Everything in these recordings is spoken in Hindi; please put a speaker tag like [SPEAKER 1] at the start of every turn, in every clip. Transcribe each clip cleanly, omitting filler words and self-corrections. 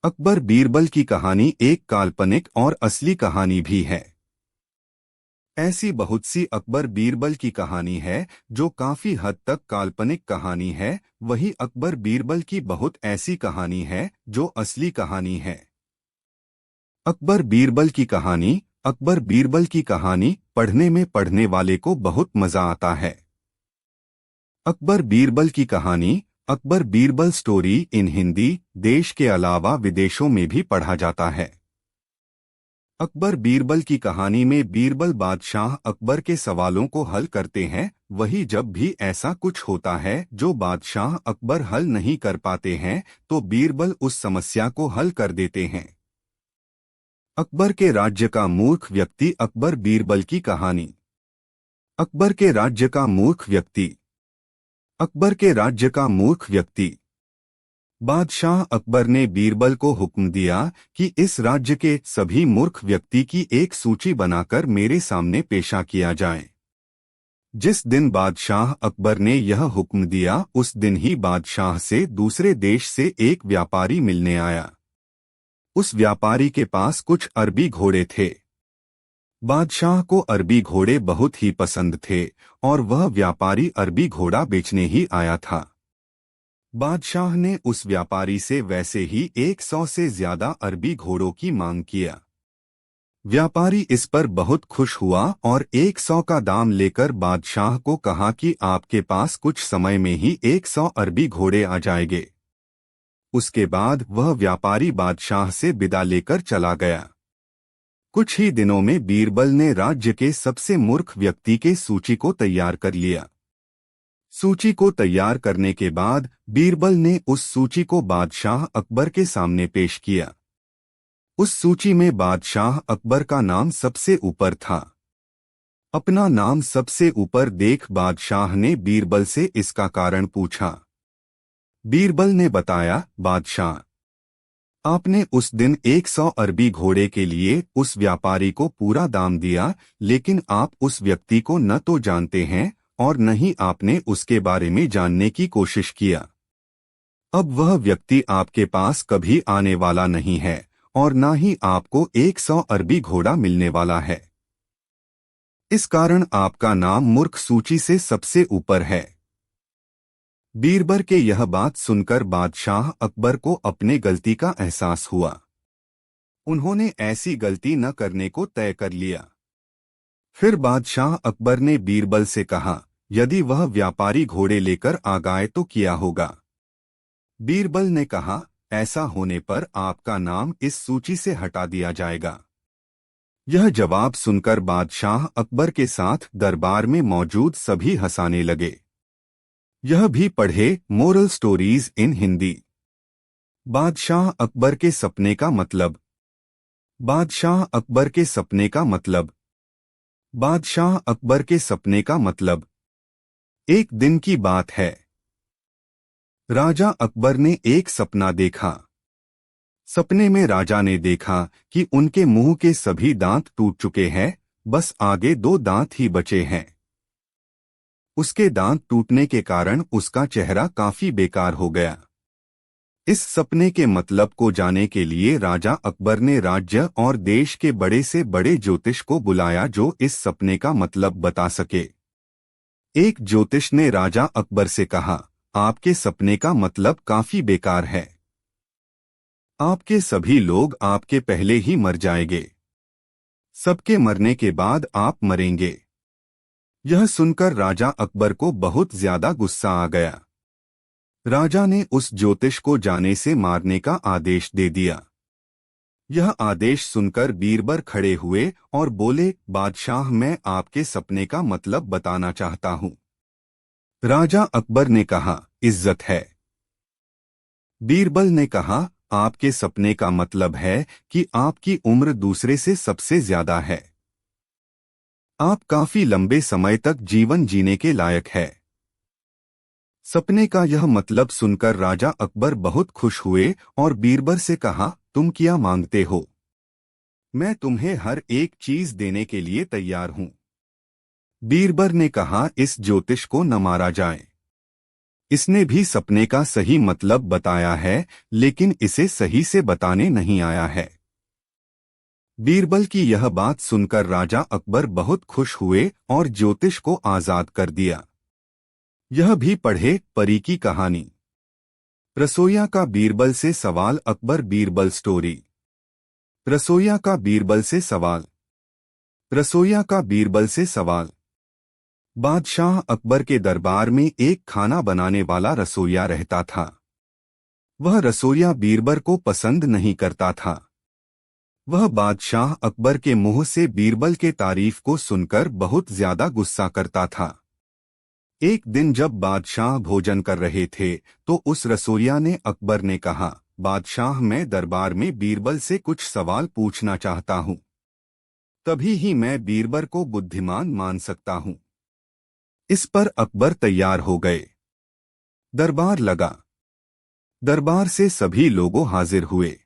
[SPEAKER 1] अकबर बीरबल की कहानी एक काल्पनिक और असली कहानी भी है। ऐसी बहुत सी अकबर बीरबल की कहानी है जो काफी हद तक काल्पनिक कहानी है। वही अकबर बीरबल की बहुत ऐसी कहानी है जो असली कहानी है। अकबर बीरबल की कहानी। अकबर बीरबल की कहानी पढ़ने में पढ़ने वाले को बहुत मजा आता है। अकबर बीरबल की कहानी। अकबर बीरबल स्टोरी इन हिंदी देश के अलावा विदेशों में भी पढ़ा जाता है। अकबर बीरबल की कहानी में बीरबल बादशाह अकबर के सवालों को हल करते हैं। वही जब भी ऐसा कुछ होता है जो बादशाह अकबर हल नहीं कर पाते हैं तो बीरबल उस समस्या को हल कर देते हैं। अकबर के राज्य का मूर्ख व्यक्ति। अकबर बीरबल की कहानी। अकबर के राज्य का मूर्ख व्यक्ति। अकबर के राज्य का मूर्ख व्यक्ति। बादशाह अकबर ने बीरबल को हुक्म दिया कि इस राज्य के सभी मूर्ख व्यक्ति की एक सूची बनाकर मेरे सामने पेशा किया जाए। जिस दिन बादशाह अकबर ने यह हुक्म दिया उस दिन ही बादशाह से दूसरे देश से एक व्यापारी मिलने आया। उस व्यापारी के पास कुछ अरबी घोड़े थे। बादशाह को अरबी घोड़े बहुत ही पसंद थे और वह व्यापारी अरबी घोड़ा बेचने ही आया था। बादशाह ने उस व्यापारी से वैसे ही 100 से ज्यादा अरबी घोड़ों की मांग किया। व्यापारी इस पर बहुत खुश हुआ और 100 का दाम लेकर बादशाह को कहा कि आपके पास कुछ समय में ही 100 अरबी घोड़े आ जाएंगे। उसके बाद वह व्यापारी बादशाह से विदा लेकर चला गया। कुछ ही दिनों में बीरबल ने राज्य के सबसे मूर्ख व्यक्ति के सूची को तैयार कर लिया। सूची को तैयार करने के बाद बीरबल ने उस सूची को बादशाह अकबर के सामने पेश किया। उस सूची में बादशाह अकबर का नाम सबसे ऊपर था। अपना नाम सबसे ऊपर देख बादशाह ने बीरबल से इसका कारण पूछा। बीरबल ने बताया, बादशाह, आपने उस दिन 100 अरबी घोड़े के लिए उस व्यापारी को पूरा दाम दिया, लेकिन आप उस व्यक्ति को न तो जानते हैं और न ही आपने उसके बारे में जानने की कोशिश किया। अब वह व्यक्ति आपके पास कभी आने वाला नहीं है और न ही आपको 100 अरबी घोड़ा मिलने वाला है। इस कारण आपका नाम मूर्ख सूची से सबसे ऊपर है। बीरबल के यह बात सुनकर बादशाह अकबर को अपने गलती का एहसास हुआ। उन्होंने ऐसी गलती न करने को तय कर लिया। फिर बादशाह अकबर ने बीरबल से कहा, यदि वह व्यापारी घोड़े लेकर आ गए तो क्या होगा? बीरबल ने कहा, ऐसा होने पर आपका नाम इस सूची से हटा दिया जाएगा। यह जवाब सुनकर बादशाह अकबर के साथ दरबार में मौजूद सभी हंसाने लगे। यह भी पढ़े मोरल स्टोरीज इन हिंदी। बादशाह अकबर के सपने का मतलब। बादशाह अकबर के सपने का मतलब। बादशाह अकबर के सपने का मतलब। एक दिन की बात है। राजा अकबर ने एक सपना देखा। सपने में राजा ने देखा कि उनके मुंह के सभी दांत टूट चुके हैं, बस आगे 2 दांत ही बचे हैं। उसके दांत टूटने के कारण उसका चेहरा काफी बेकार हो गया। इस सपने के मतलब को जानने के लिए राजा अकबर ने राज्य और देश के बड़े से बड़े ज्योतिष को बुलाया जो इस सपने का मतलब बता सके। एक ज्योतिष ने राजा अकबर से कहा, आपके सपने का मतलब काफी बेकार है। आपके सभी लोग आपके पहले ही मर जाएंगे। सबके मरने के बाद आप मरेंगे। यह सुनकर राजा अकबर को बहुत ज्यादा गुस्सा आ गया। राजा ने उस ज्योतिष को जाने से मारने का आदेश दे दिया। यह आदेश सुनकर बीरबल खड़े हुए और बोले, बादशाह, मैं आपके सपने का मतलब बताना चाहता हूँ। राजा अकबर ने कहा, इज्जत है। बीरबल ने कहा, आपके सपने का मतलब है कि आपकी उम्र दूसरे से सबसे ज्यादा है। आप काफी लंबे समय तक जीवन जीने के लायक है। सपने का यह मतलब सुनकर राजा अकबर बहुत खुश हुए और बीरबल से कहा, तुम क्या मांगते हो? मैं तुम्हें हर एक चीज देने के लिए तैयार हूं। बीरबल ने कहा, इस ज्योतिष को न मारा जाए। इसने भी सपने का सही मतलब बताया है, लेकिन इसे सही से बताने नहीं आया है। बीरबल की यह बात सुनकर राजा अकबर बहुत खुश हुए और ज्योतिष को आजाद कर दिया। यह भी पढ़े परी की कहानी। रसोइया का बीरबल से सवाल। अकबर बीरबल स्टोरी। रसोइया का बीरबल से सवाल। रसोइया का बीरबल से सवाल। बादशाह अकबर के दरबार में एक खाना बनाने वाला रसोइया रहता था। वह रसोइया बीरबल को पसंद नहीं करता था। वह बादशाह अकबर के मुंह से बीरबल के तारीफ को सुनकर बहुत ज्यादा गुस्सा करता था। एक दिन जब बादशाह भोजन कर रहे थे तो उस रसोइया ने अकबर ने कहा, बादशाह मैं दरबार में बीरबल से कुछ सवाल पूछना चाहता हूँ। तभी ही मैं बीरबल को बुद्धिमान मान सकता हूँ। इस पर अकबर तैयार हो गए। दरबार लगा। दरबार से सभी लोगों हाजिर हुए।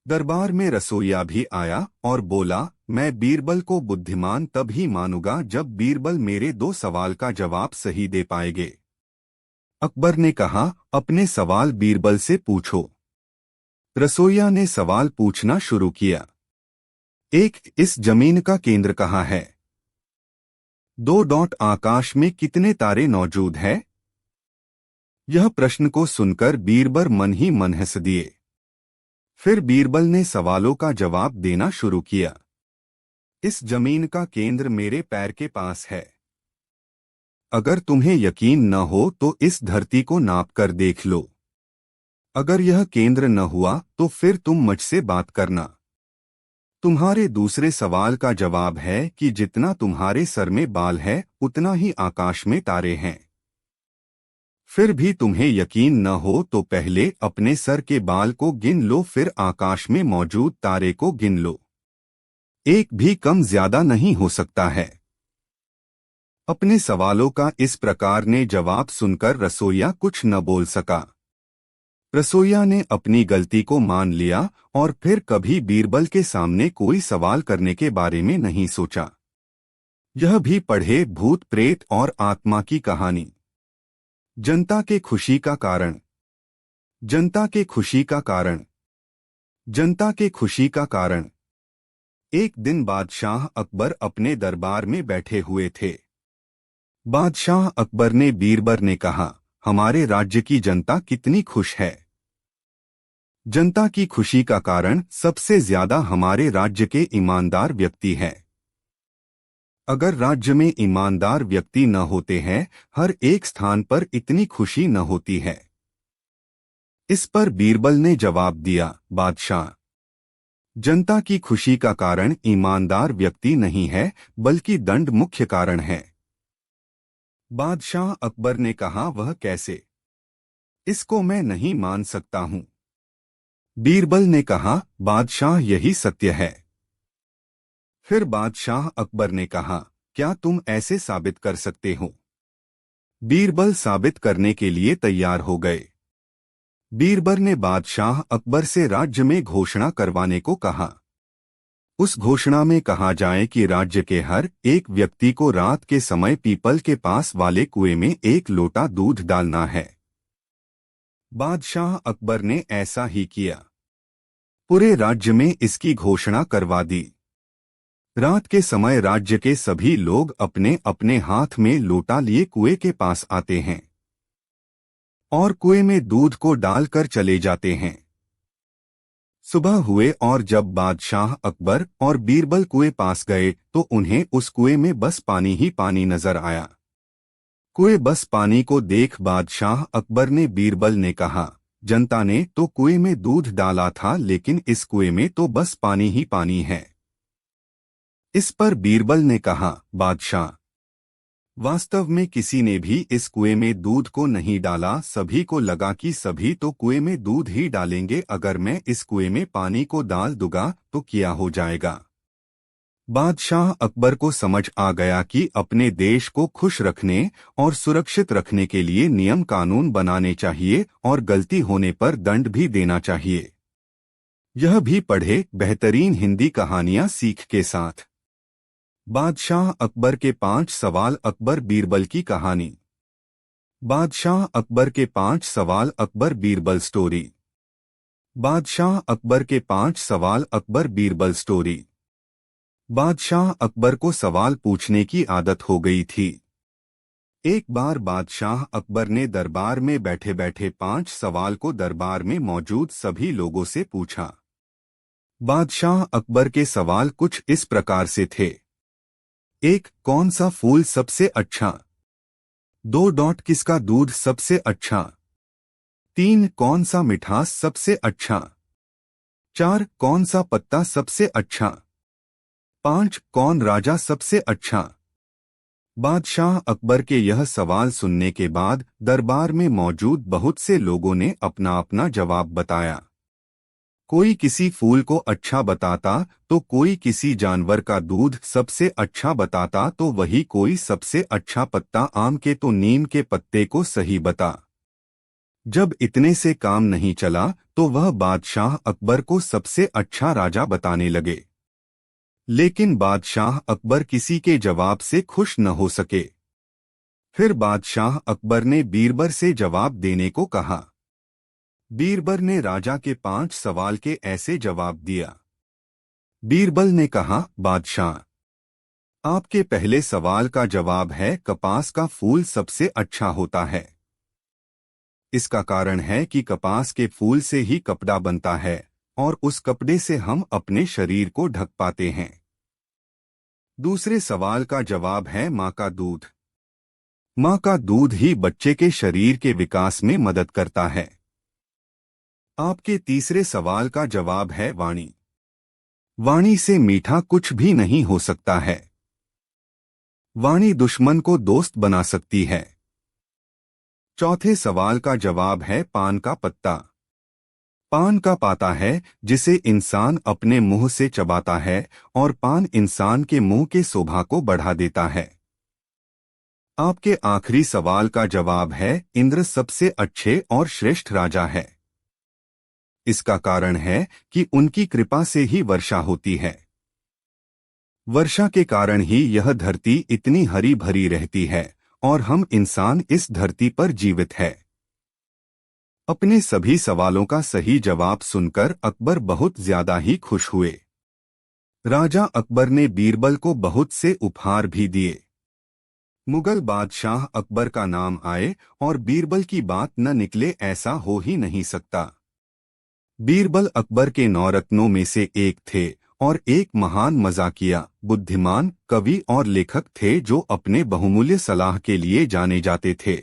[SPEAKER 1] दरबार में रसोइया भी आया और बोला, मैं बीरबल को बुद्धिमान तब ही मानूंगा जब बीरबल मेरे 2 सवाल का जवाब सही दे पाएंगे। अकबर ने कहा, अपने सवाल बीरबल से पूछो। रसोइया ने सवाल पूछना शुरू किया। 1. इस जमीन का केंद्र कहाँ है? 2. आकाश में कितने तारे मौजूद हैं? यह प्रश्न को सुनकर बीरबल मन ही मन हंस दिए। फिर बीरबल ने सवालों का जवाब देना शुरू किया। इस जमीन का केंद्र मेरे पैर के पास है। अगर तुम्हें यकीन न हो तो इस धरती को नाप कर देख लो। अगर यह केंद्र न हुआ तो फिर तुम मुझसे बात करना। तुम्हारे दूसरे सवाल का जवाब है कि जितना तुम्हारे सर में बाल है उतना ही आकाश में तारे हैं। फिर भी तुम्हें यकीन न हो तो पहले अपने सर के बाल को गिन लो, फिर आकाश में मौजूद तारे को गिन लो। एक भी कम ज्यादा नहीं हो सकता है। अपने सवालों का इस प्रकार ने जवाब सुनकर रसोइया कुछ न बोल सका। रसोइया ने अपनी गलती को मान लिया और फिर कभी बीरबल के सामने कोई सवाल करने के बारे में नहीं सोचा। यह भी पढ़े भूत प्रेत और आत्मा की कहानी। जनता के खुशी का कारण। जनता के खुशी का कारण। जनता के खुशी का कारण। एक दिन बादशाह अकबर अपने दरबार में बैठे हुए थे। बादशाह अकबर ने बीरबल ने कहा, हमारे राज्य की जनता कितनी खुश है। जनता की खुशी का कारण सबसे ज्यादा हमारे राज्य के ईमानदार व्यक्ति हैं। अगर राज्य में ईमानदार व्यक्ति न होते हैं, हर एक स्थान पर इतनी खुशी न होती है। इस पर बीरबल ने जवाब दिया, बादशाह, जनता की खुशी का कारण ईमानदार व्यक्ति नहीं है बल्कि दंड मुख्य कारण है। बादशाह अकबर ने कहा, वह कैसे? इसको मैं नहीं मान सकता हूं। बीरबल ने कहा, बादशाह यही सत्य है। फिर बादशाह अकबर ने कहा, क्या तुम ऐसे साबित कर सकते हो? बीरबल साबित करने के लिए तैयार हो गए। बीरबल ने बादशाह अकबर से राज्य में घोषणा करवाने को कहा। उस घोषणा में कहा जाए कि राज्य के हर एक व्यक्ति को रात के समय पीपल के पास वाले कुएं में 1 लोटा दूध डालना है। बादशाह अकबर ने ऐसा ही किया। पूरे राज्य में इसकी घोषणा करवा दी। रात के समय राज्य के सभी लोग अपने अपने हाथ में लोटा लिए कुएं के पास आते हैं और कुएं में दूध को डालकर चले जाते हैं। सुबह हुए और जब बादशाह अकबर और बीरबल कुएं पास गए तो उन्हें उस कुएं में बस पानी ही पानी नजर आया। कुएं बस पानी को देख बादशाह अकबर ने बीरबल ने कहा, जनता ने तो कुएं में दूध डाला था लेकिन इस कुएं में तो बस पानी ही पानी है। इस पर बीरबल ने कहा, बादशाह, वास्तव में किसी ने भी इस कुएं में दूध को नहीं डाला। सभी को लगा कि सभी तो कुएं में दूध ही डालेंगे। अगर मैं इस कुएं में पानी को डाल दूंगा तो क्या हो जाएगा? बादशाह अकबर को समझ आ गया कि अपने देश को खुश रखने और सुरक्षित रखने के लिए नियम कानून बनाने चाहिए और गलती होने पर दंड भी देना चाहिए। यह भी पढ़े बेहतरीन हिंदी कहानियां सीख के साथ। बादशाह अकबर के 5 सवाल। अकबर बीरबल की कहानी। बादशाह अकबर के 5 सवाल अकबर बीरबल स्टोरी। बादशाह अकबर के 5 सवाल अकबर बीरबल स्टोरी। बादशाह अकबर को सवाल पूछने की आदत हो गई थी। एक बार बादशाह अकबर ने दरबार में बैठे बैठे 5 सवाल को दरबार में मौजूद सभी लोगों से पूछा। बादशाह अकबर के सवाल कुछ इस प्रकार से थे। 1. कौन सा फूल सबसे अच्छा? 2. किसका दूध सबसे अच्छा? 3. कौन सा मिठास सबसे अच्छा? 4. कौन सा पत्ता सबसे अच्छा? 5. कौन राजा सबसे अच्छा? बादशाह अकबर के यह सवाल सुनने के बाद दरबार में मौजूद बहुत से लोगों ने अपना अपना जवाब बताया। कोई किसी फूल को अच्छा बताता तो कोई किसी जानवर का दूध सबसे अच्छा बताता तो वही कोई सबसे अच्छा पत्ता आम के तो नीम के पत्ते को सही बता। जब इतने से काम नहीं चला तो वह बादशाह अकबर को सबसे अच्छा राजा बताने लगे। लेकिन बादशाह अकबर किसी के जवाब से खुश न हो सके। फिर बादशाह अकबर ने बीरबल से जवाब देने को कहा। बीरबल ने राजा के 5 सवाल के ऐसे जवाब दिया। बीरबल ने कहा, बादशाह, आपके पहले सवाल का जवाब है कपास का फूल सबसे अच्छा होता है। इसका कारण है कि कपास के फूल से ही कपड़ा बनता है और उस कपड़े से हम अपने शरीर को ढक पाते हैं। दूसरे सवाल का जवाब है माँ का दूध। माँ का दूध ही बच्चे के शरीर के विकास में मदद करता है। आपके तीसरे सवाल का जवाब है वाणी। वाणी से मीठा कुछ भी नहीं हो सकता है। वाणी दुश्मन को दोस्त बना सकती है। चौथे सवाल का जवाब है पान का पत्ता। पान का पाता है जिसे इंसान अपने मुंह से चबाता है और पान इंसान के मुंह के शोभा को बढ़ा देता है। आपके आखिरी सवाल का जवाब है इंद्र सबसे अच्छे और श्रेष्ठ राजा है। इसका कारण है कि उनकी कृपा से ही वर्षा होती है। वर्षा के कारण ही यह धरती इतनी हरी भरी रहती है और हम इंसान इस धरती पर जीवित है। अपने सभी सवालों का सही जवाब सुनकर अकबर बहुत ज्यादा ही खुश हुए। राजा अकबर ने बीरबल को बहुत से उपहार भी दिए। मुगल बादशाह अकबर का नाम आए और बीरबल की बात न निकले ऐसा हो ही नहीं सकता। बीरबल अकबर के 9 रत्नों में से एक थे और एक महान मजाकिया, बुद्धिमान, कवि और लेखक थे जो अपने बहुमूल्य सलाह के लिए जाने जाते थे।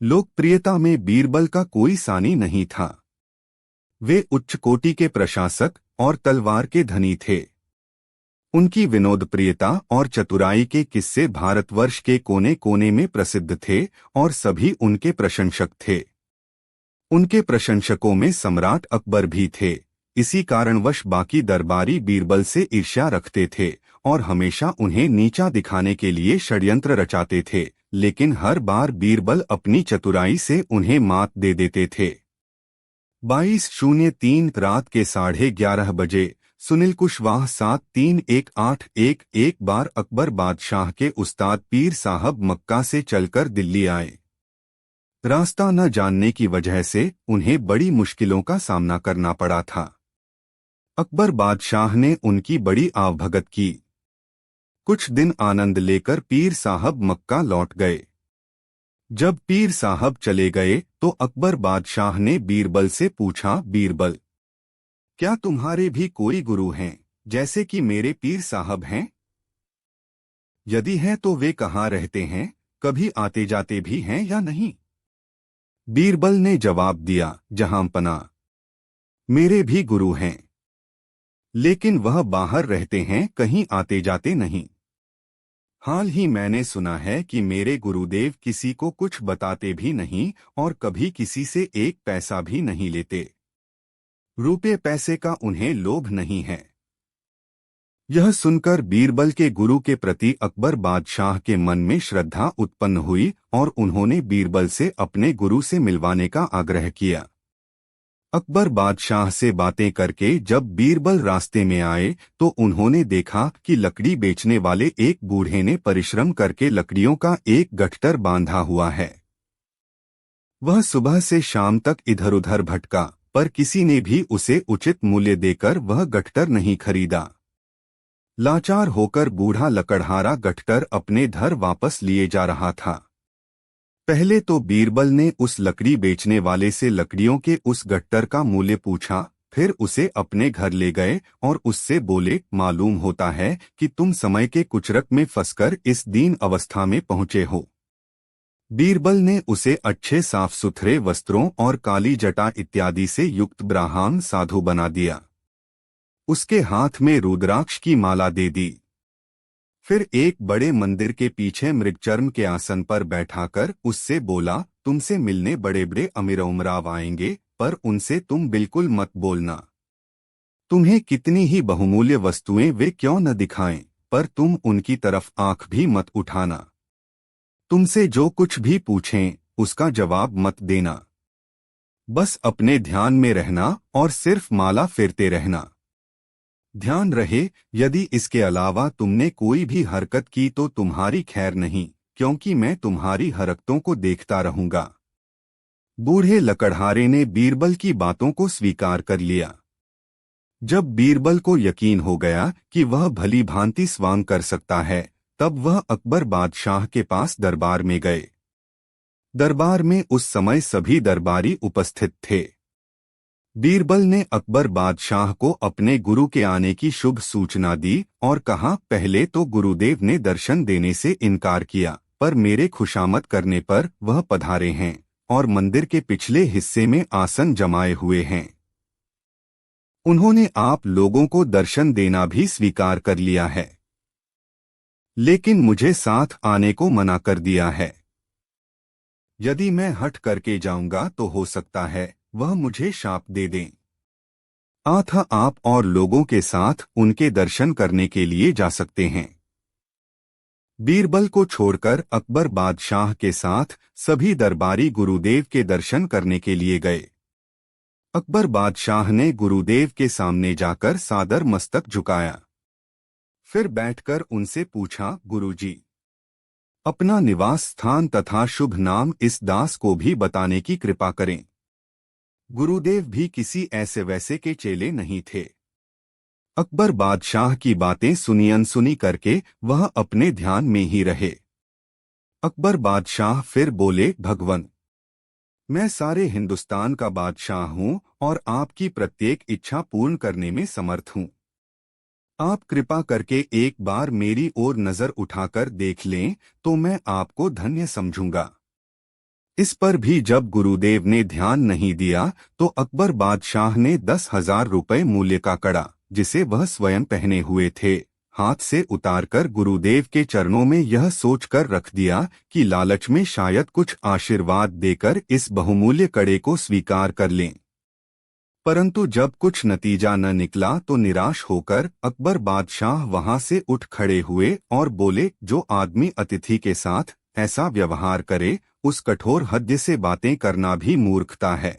[SPEAKER 1] लोकप्रियता में बीरबल का कोई सानी नहीं था। वे उच्च कोटि के प्रशासक और तलवार के धनी थे। उनकी विनोदप्रियता और चतुराई के किस्से भारतवर्ष के कोने कोने में प्रसिद्ध थे और सभी उनके प्रशंसक थे। उनके प्रशंसकों में सम्राट अकबर भी थे। इसी कारणवश बाकी दरबारी बीरबल से ईर्ष्या रखते थे और हमेशा उन्हें नीचा दिखाने के लिए षड्यंत्र रचाते थे, लेकिन हर बार बीरबल अपनी चतुराई से उन्हें मात दे देते थे। 22:03 रात के 11:30 बजे सुनील कुशवाहा 731811 एक बार अकबर बादशाह के उस्ताद पीर साहब मक्का से चलकर दिल्ली आए। रास्ता न जानने की वजह से उन्हें बड़ी मुश्किलों का सामना करना पड़ा था। अकबर बादशाह ने उनकी बड़ी आवभगत की। कुछ दिन आनंद लेकर पीर साहब मक्का लौट गए। जब पीर साहब चले गए तो अकबर बादशाह ने बीरबल से पूछा, बीरबल, क्या तुम्हारे भी कोई गुरु हैं जैसे कि मेरे पीर साहब हैं? यदि हैं तो वे कहाँ रहते हैं, कभी आते जाते भी हैं या नहीं? बीरबल ने जवाब दिया, जहांपना, मेरे भी गुरु हैं, लेकिन वह बाहर रहते हैं, कहीं आते जाते नहीं। हाल ही मैंने सुना है कि मेरे गुरुदेव किसी को कुछ बताते भी नहीं और कभी किसी से एक पैसा भी नहीं लेते। रुपये पैसे का उन्हें लोभ नहीं है। यह सुनकर बीरबल के गुरु के प्रति अकबर बादशाह के मन में श्रद्धा उत्पन्न हुई और उन्होंने बीरबल से अपने गुरु से मिलवाने का आग्रह किया। अकबर बादशाह से बातें करके जब बीरबल रास्ते में आए तो उन्होंने देखा कि लकड़ी बेचने वाले एक बूढ़े ने परिश्रम करके लकड़ियों का एक गट्ठर बांधा हुआ है। वह सुबह से शाम तक इधर उधर भटका, पर किसी ने भी उसे उचित मूल्य देकर वह गठटर नहीं खरीदा। लाचार होकर बूढ़ा लकड़हारा गठटर अपने घर वापस लिए जा रहा था। पहले तो बीरबल ने उस लकड़ी बेचने वाले से लकड़ियों के उस गट्टर का मूल्य पूछा, फिर उसे अपने घर ले गए और उससे बोले, मालूम होता है कि तुम समय के कुचरक में फंसकर इस दीन अवस्था में पहुंचे हो। बीरबल ने उसे अच्छे साफ सुथरे वस्त्रों और काली जटा इत्यादि से युक्त ब्राह्मण साधु बना दिया। उसके हाथ में रुद्राक्ष की माला दे दी। फिर एक बड़े मंदिर के पीछे मृगचर्म के आसन पर बैठाकर उससे बोला, तुमसे मिलने बड़े बड़े अमीर उमराव आएंगे, पर उनसे तुम बिल्कुल मत बोलना। तुम्हें कितनी ही बहुमूल्य वस्तुएं वे क्यों न दिखाएं, पर तुम उनकी तरफ आंख भी मत उठाना। तुमसे जो कुछ भी पूछें उसका जवाब मत देना। बस अपने ध्यान में रहना और सिर्फ माला फेरते रहना। ध्यान रहे, यदि इसके अलावा तुमने कोई भी हरकत की तो तुम्हारी खैर नहीं, क्योंकि मैं तुम्हारी हरकतों को देखता रहूंगा। बूढ़े लकड़हारे ने बीरबल की बातों को स्वीकार कर लिया। जब बीरबल को यकीन हो गया कि वह भली भांति स्वांग कर सकता है, तब वह अकबर बादशाह के पास दरबार में गए। दरबार में उस समय सभी दरबारी उपस्थित थे। बीरबल ने अकबर बादशाह को अपने गुरु के आने की शुभ सूचना दी और कहा, पहले तो गुरुदेव ने दर्शन देने से इनकार किया, पर मेरे खुशामद करने पर वह पधारे हैं और मंदिर के पिछले हिस्से में आसन जमाए हुए हैं। उन्होंने आप लोगों को दर्शन देना भी स्वीकार कर लिया है, लेकिन मुझे साथ आने को मना कर दिया है। यदि मैं हट करके जाऊंगा तो हो सकता है वह मुझे शाप दे दें। अतः आप और लोगों के साथ उनके दर्शन करने के लिए जा सकते हैं। बीरबल को छोड़कर अकबर बादशाह के साथ सभी दरबारी गुरुदेव के दर्शन करने के लिए गए। अकबर बादशाह ने गुरुदेव के सामने जाकर सादर मस्तक झुकाया। फिर बैठकर उनसे पूछा, गुरुजी, अपना निवास स्थान तथा शुभ नाम इस दास को भी बताने की कृपा करें। गुरुदेव भी किसी ऐसे वैसे के चेले नहीं थे। अकबर बादशाह की बातें सुनी अनसुनी करके वह अपने ध्यान में ही रहे। अकबर बादशाह फिर बोले, भगवन, मैं सारे हिंदुस्तान का बादशाह हूँ और आपकी प्रत्येक इच्छा पूर्ण करने में समर्थ हूँ। आप कृपा करके एक बार मेरी ओर नजर उठाकर देख लें तो मैं आपको धन्य समझूंगा। इस पर भी जब गुरुदेव ने ध्यान नहीं दिया तो अकबर बादशाह ने 10,000 रुपये मूल्य का कड़ा, जिसे वह स्वयं पहने हुए थे, हाथ से उतारकर गुरुदेव के चरणों में यह सोचकर रख दिया कि लालच में शायद कुछ आशीर्वाद देकर इस बहुमूल्य कड़े को स्वीकार कर लें। परंतु जब कुछ नतीजा न निकला तो निराश होकर अकबर बादशाह वहां से उठ खड़े हुए और बोले, जो आदमी अतिथि के साथ ऐसा व्यवहार करे उस कठोर हृदय से बातें करना भी मूर्खता है।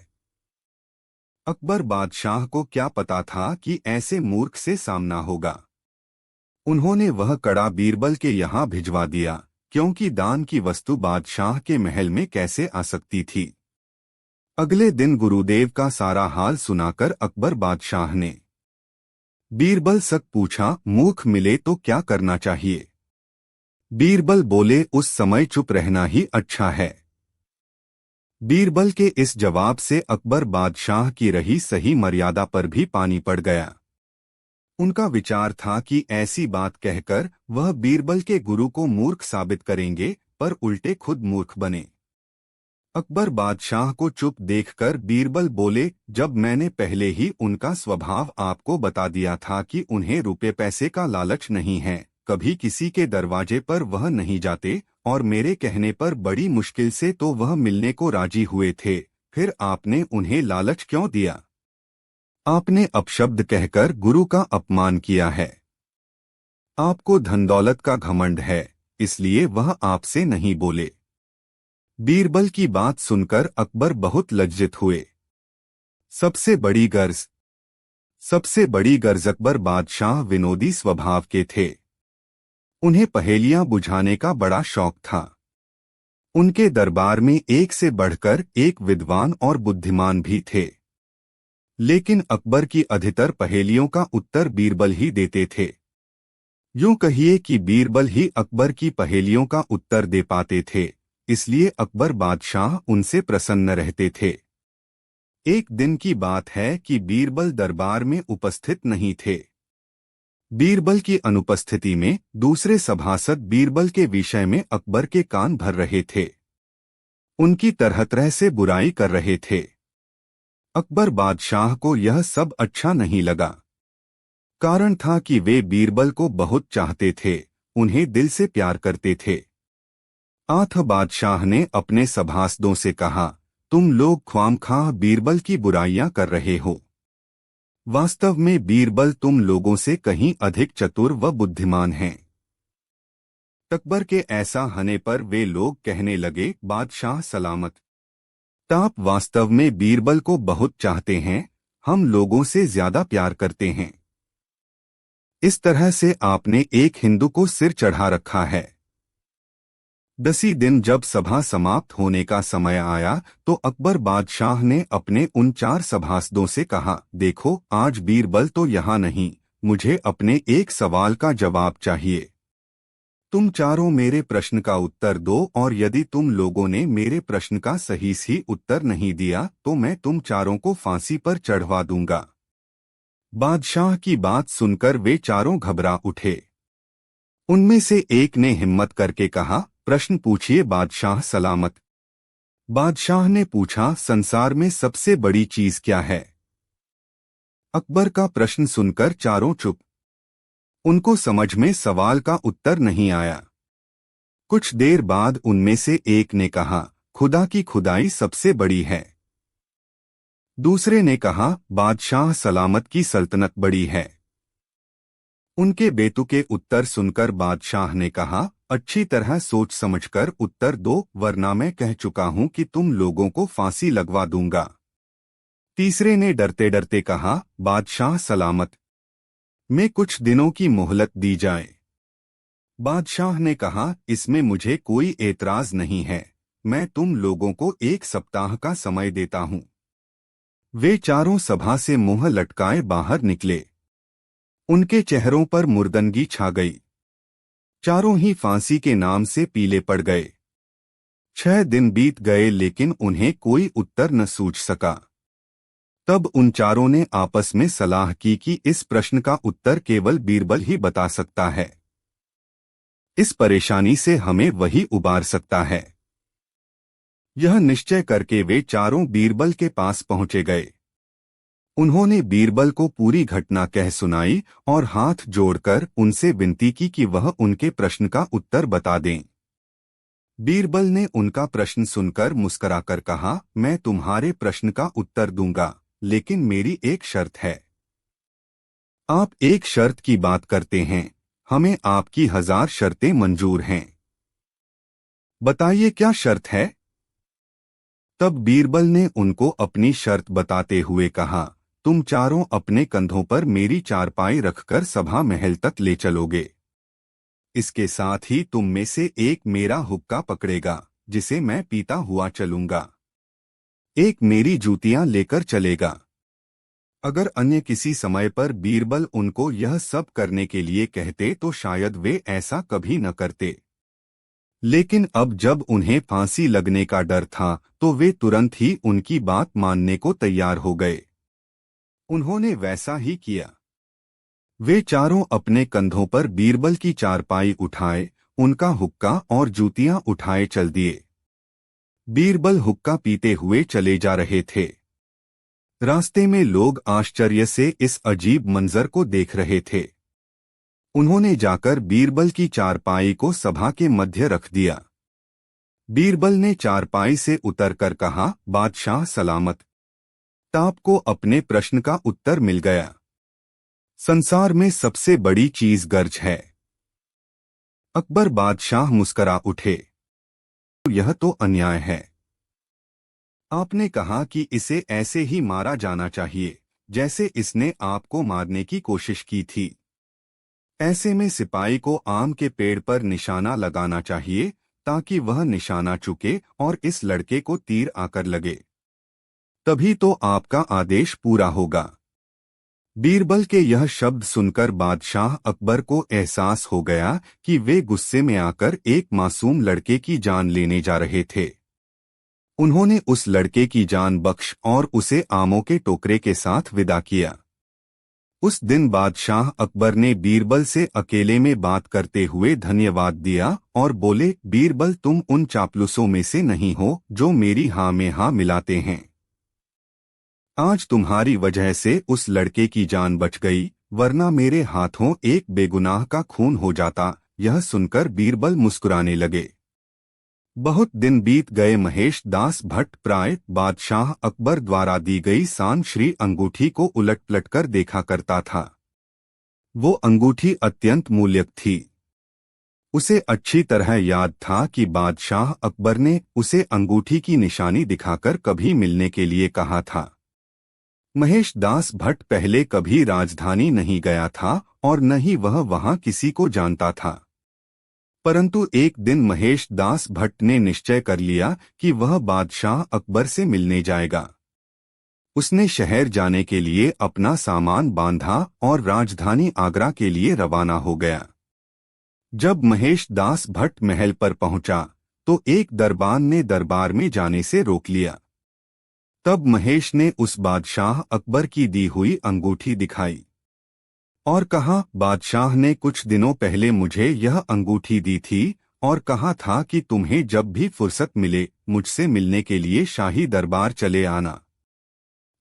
[SPEAKER 1] अकबर बादशाह को क्या पता था कि ऐसे मूर्ख से सामना होगा। उन्होंने वह कड़ा बीरबल के यहाँ भिजवा दिया, क्योंकि दान की वस्तु बादशाह के महल में कैसे आ सकती थी। अगले दिन गुरुदेव का सारा हाल सुनाकर अकबर बादशाह ने बीरबल से पूछा, मूर्ख मिले तो क्या करना चाहिए। बीरबल बोले, उस समय चुप रहना ही अच्छा है। बीरबल के इस जवाब से अकबर बादशाह की रही सही मर्यादा पर भी पानी पड़ गया। उनका विचार था कि ऐसी बात कहकर वह बीरबल के गुरु को मूर्ख साबित करेंगे, पर उल्टे खुद मूर्ख बने। अकबर बादशाह को चुप देखकर बीरबल बोले, जब मैंने पहले ही उनका स्वभाव आपको बता दिया था कि उन्हें रुपए पैसे का लालच नहीं है, कभी किसी के दरवाजे पर वह नहीं जाते और मेरे कहने पर बड़ी मुश्किल से तो वह मिलने को राजी हुए थे, फिर आपने उन्हें लालच क्यों दिया। आपने अपशब्द कहकर गुरु का अपमान किया है। आपको धन दौलत का घमंड है, इसलिए वह आपसे नहीं बोले। बीरबल की बात सुनकर अकबर बहुत लज्जित हुए। सबसे बड़ी गर्ज अकबर बादशाह विनोदी स्वभाव के थे। उन्हें पहेलियां बुझाने का बड़ा शौक था। उनके दरबार में एक से बढ़कर एक विद्वान और बुद्धिमान भी थे, लेकिन अकबर की अधिकतर पहेलियों का उत्तर बीरबल ही देते थे। यूं कहिए कि बीरबल ही अकबर की पहेलियों का उत्तर दे पाते थे, इसलिए अकबर बादशाह उनसे प्रसन्न रहते थे। एक दिन की बात है कि बीरबल दरबार में उपस्थित नहीं थे। बीरबल की अनुपस्थिति में दूसरे सभासद बीरबल के विषय में अकबर के कान भर रहे थे, उनकी तरह तरह से बुराई कर रहे थे। अकबर बादशाह को यह सब अच्छा नहीं लगा। कारण था कि वे बीरबल को बहुत चाहते थे, उन्हें दिल से प्यार करते थे। आठ बादशाह ने अपने सभासदों से कहा, तुम लोग ख्वामख्वाह बीरबल की बुराइयां कर रहे हो। वास्तव में बीरबल तुम लोगों से कहीं अधिक चतुर व बुद्धिमान हैं। अकबर के ऐसा होने पर वे लोग कहने लगे, बादशाह सलामत। आप वास्तव में बीरबल को बहुत चाहते हैं, हम लोगों से ज्यादा प्यार करते हैं। इस तरह से आपने एक हिंदू को सिर चढ़ा रखा है। 10 दिन जब सभा समाप्त होने का समय आया तो अकबर बादशाह ने अपने उन 4 सभासदों से कहा, देखो आज बीरबल तो यहाँ नहीं, मुझे अपने एक सवाल का जवाब चाहिए। तुम चारों मेरे प्रश्न का उत्तर दो और यदि तुम लोगों ने मेरे प्रश्न का सही उत्तर नहीं दिया तो मैं तुम चारों को फांसी पर चढ़वा दूंगा। बादशाह की बात सुनकर वे चारों घबरा उठे। उनमें से एक ने हिम्मत करके कहा, प्रश्न पूछिए बादशाह सलामत। बादशाह ने पूछा, संसार में सबसे बड़ी चीज क्या है? अकबर का प्रश्न सुनकर चारों चुप। उनको समझ में सवाल का उत्तर नहीं आया। कुछ देर बाद उनमें से एक ने कहा, खुदा की खुदाई सबसे बड़ी है। दूसरे ने कहा, बादशाह सलामत की सल्तनत बड़ी है। उनके बेतुके उत्तर सुनकर बादशाह ने कहा, अच्छी तरह सोच समझकर उत्तर दो, वरना मैं कह चुका हूं कि तुम लोगों को फांसी लगवा दूंगा। तीसरे ने डरते डरते कहा, बादशाह सलामत, मैं कुछ दिनों की मोहलत दी जाए। बादशाह ने कहा, इसमें मुझे कोई एतराज नहीं है, मैं तुम लोगों को 1 सप्ताह का समय देता हूं। वे चारों सभा से मुंह लटकाए बाहर निकले। उनके चेहरों पर मुर्दनगी छा गई। चारों ही फांसी के नाम से पीले पड़ गए। 6 दिन बीत गए लेकिन उन्हें कोई उत्तर न सूझ सका। तब उन चारों ने आपस में सलाह की कि इस प्रश्न का उत्तर केवल बीरबल ही बता सकता है। इस परेशानी से हमें वही उबार सकता है। यह निश्चय करके वे चारों बीरबल के पास पहुंचे गए। उन्होंने बीरबल को पूरी घटना कह सुनाई और हाथ जोड़कर उनसे विनती की कि वह उनके प्रश्न का उत्तर बता दें। बीरबल ने उनका प्रश्न सुनकर मुस्कुराकर कहा, मैं तुम्हारे प्रश्न का उत्तर दूंगा, लेकिन मेरी एक शर्त है। आप एक शर्त की बात करते हैं, हमें आपकी 1000 शर्तें मंजूर हैं। बताइए क्या शर्त है? तब बीरबल ने उनको अपनी शर्त बताते हुए कहा, तुम चारों अपने कंधों पर मेरी चारपाई रखकर सभा महल तक ले चलोगे। इसके साथ ही तुम में से एक मेरा हुक्का पकड़ेगा, जिसे मैं पीता हुआ चलूंगा। एक मेरी जूतियां लेकर चलेगा। अगर अन्य किसी समय पर बीरबल उनको यह सब करने के लिए कहते तो शायद वे ऐसा कभी न करते। लेकिन अब जब उन्हें फांसी लगने का डर था तो वे तुरंत ही उनकी बात मानने को तैयार हो गए। उन्होंने वैसा ही किया। वे चारों अपने कंधों पर बीरबल की चारपाई उठाए, उनका हुक्का और जूतियां उठाए चल दिए। बीरबल हुक्का पीते हुए चले जा रहे थे। रास्ते में लोग आश्चर्य से इस अजीब मंजर को देख रहे थे। उन्होंने जाकर बीरबल की चारपाई को सभा के मध्य रख दिया। बीरबल ने चारपाई से उतरकर कहा, बादशाह सलामत। आपको अपने प्रश्न का उत्तर मिल गया। संसार में सबसे बड़ी चीज गर्ज है। अकबर बादशाह मुस्करा उठे। यह तो अन्याय है। आपने कहा कि इसे ऐसे ही मारा जाना चाहिए जैसे इसने आपको मारने की कोशिश की थी। ऐसे में सिपाही को आम के पेड़ पर निशाना लगाना चाहिए, ताकि वह निशाना चुके और इस लड़के को तीर आकर लगे। तभी तो आपका आदेश पूरा होगा। बीरबल के यह शब्द सुनकर बादशाह अकबर को एहसास हो गया कि वे गुस्से में आकर एक मासूम लड़के की जान लेने जा रहे थे। उन्होंने उस लड़के की जान बख्श और उसे आमों के टोकरे के साथ विदा किया। उस दिन बादशाह अकबर ने बीरबल से अकेले में बात करते हुए धन्यवाद दिया और बोले, बीरबल तुम उन चापलूसों में से नहीं हो जो मेरी हाँ में हाँ मिलाते हैं। आज तुम्हारी वजह से उस लड़के की जान बच गई, वरना मेरे हाथों एक बेगुनाह का खून हो जाता। यह सुनकर बीरबल मुस्कुराने लगे। बहुत दिन बीत गए। महेश दास भट्ट प्राय बादशाह अकबर द्वारा दी गई सान श्री अंगूठी को उलट पलट कर देखा करता था। वो अंगूठी अत्यंत मूल्यक थी। उसे अच्छी तरह याद था कि बादशाह अकबर ने उसे अंगूठी की निशानी दिखाकर कभी मिलने के लिए कहा था। महेश दास भट्ट पहले कभी राजधानी नहीं गया था और न ही वह वहां किसी को जानता था। परंतु एक दिन महेश दास भट्ट ने निश्चय कर लिया कि वह बादशाह अकबर से मिलने जाएगा। उसने शहर जाने के लिए अपना सामान बांधा और राजधानी आगरा के लिए रवाना हो गया। जब महेश दास भट्ट महल पर पहुंचा तो एक दरबान ने दरबार में जाने से रोक लिया। तब महेश ने उस बादशाह अकबर की दी हुई अंगूठी दिखाई और कहा, बादशाह ने कुछ दिनों पहले मुझे यह अंगूठी दी थी और कहा था कि तुम्हें जब भी फुर्सत मिले मुझसे मिलने के लिए शाही दरबार चले आना।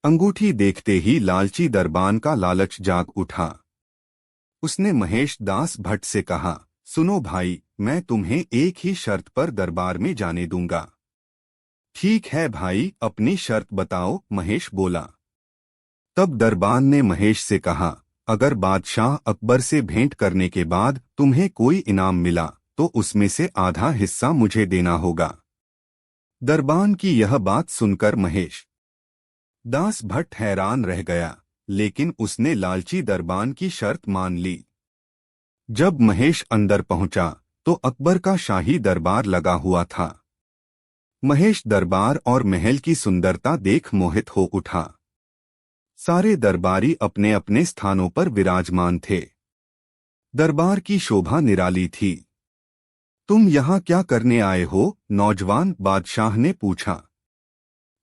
[SPEAKER 1] अंगूठी देखते ही लालची दरबान का लालच जाग उठा। उसने महेश दास भट्ट से कहा, सुनो भाई, मैं तुम्हें एक ही शर्त पर दरबार में जाने दूंगा। ठीक है भाई, अपनी शर्त बताओ, महेश बोला। तब दरबान ने महेश से कहा, अगर बादशाह अकबर से भेंट करने के बाद तुम्हें कोई इनाम मिला तो उसमें से आधा हिस्सा मुझे देना होगा। दरबान की यह बात सुनकर महेश दास भट्ट हैरान रह गया, लेकिन उसने लालची दरबान की शर्त मान ली। जब महेश अंदर पहुंचा तो अकबर का शाही दरबार लगा हुआ था। महेश दरबार और महल की सुंदरता देख मोहित हो उठा। सारे दरबारी अपने अपने स्थानों पर विराजमान थे। दरबार की शोभा निराली थी। तुम यहाँ क्या करने आए हो? नौजवान बादशाह ने पूछा।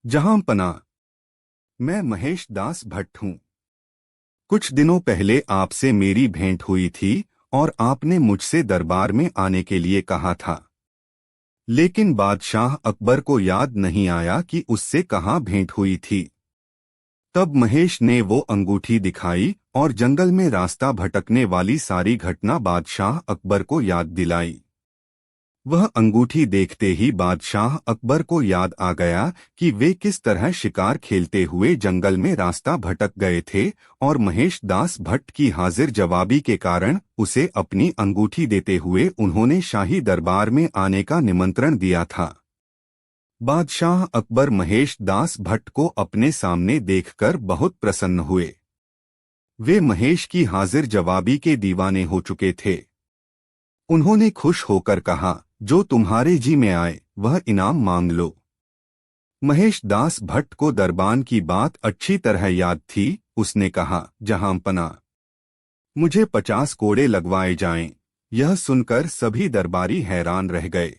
[SPEAKER 1] जहांपना, मैं महेश दास भट्ट हूँ। कुछ दिनों पहले आपसे मेरी भेंट हुई थी और आपने मुझसे दरबार में आने के लिए कहा था, लेकिन बादशाह अकबर को याद नहीं आया कि उससे कहाँ भेंट हुई थी। तब महेश ने वो अंगूठी दिखाई और जंगल में रास्ता भटकने वाली सारी घटना बादशाह अकबर को याद दिलाई। वह अंगूठी देखते ही बादशाह अकबर को याद आ गया कि वे किस तरह शिकार खेलते हुए जंगल में रास्ता भटक गए थे और महेश दास भट्ट की हाजिर जवाबी के कारण उसे अपनी अंगूठी देते हुए उन्होंने शाही दरबार में आने का निमंत्रण दिया था। बादशाह अकबर महेश दास भट्ट को अपने सामने देखकर बहुत प्रसन्न हुए। वे महेश की हाजिर जवाबी के दीवाने हो चुके थे। उन्होंने खुश होकर कहा, जो तुम्हारे जी में आए वह इनाम मांग लो। महेश दास भट्ट को दरबान की बात अच्छी तरह याद थी। उसने कहा, जहांपना, मुझे 50 कोड़े लगवाए जाएं। यह सुनकर सभी दरबारी हैरान रह गए।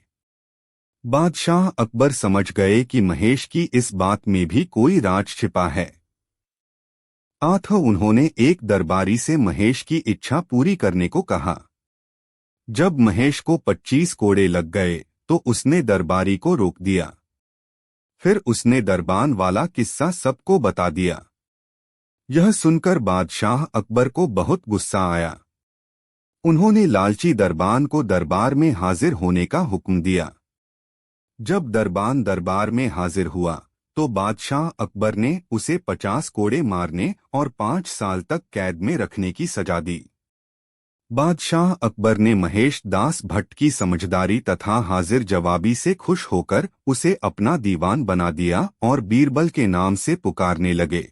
[SPEAKER 1] बादशाह अकबर समझ गए कि महेश की इस बात में भी कोई राज छिपा है। अतः उन्होंने एक दरबारी से महेश की इच्छा पूरी करने को कहा। जब महेश को 25 कोड़े लग गए तो उसने दरबारी को रोक दिया। फिर उसने दरबान वाला किस्सा सबको बता दिया। यह सुनकर बादशाह अकबर को बहुत गुस्सा आया। उन्होंने लालची दरबान को दरबार में हाजिर होने का हुक्म दिया। जब दरबान दरबार में हाजिर हुआ तो बादशाह अकबर ने उसे 50 कोड़े मारने और 5 साल तक कैद में रखने की सजा दी। बादशाह अकबर ने महेश दास भट्ट की समझदारी तथा हाजिर जवाबी से खुश होकर उसे अपना दीवान बना दिया और बीरबल के नाम से पुकारने लगे।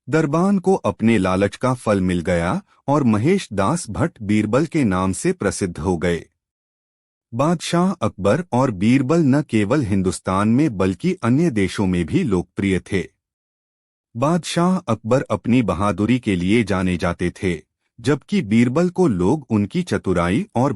[SPEAKER 1] दरबान को अपने लालच का फल मिल गया और महेश दास भट्ट बीरबल के नाम से प्रसिद्ध हो गए। बादशाह अकबर और बीरबल न केवल हिंदुस्तान में बल्कि अन्य देशों में भी लोकप्रिय थे। बादशाह अकबर अपनी बहादुरी के लिए जाने जाते थे, जबकि बीरबल को लोग उनकी चतुराई और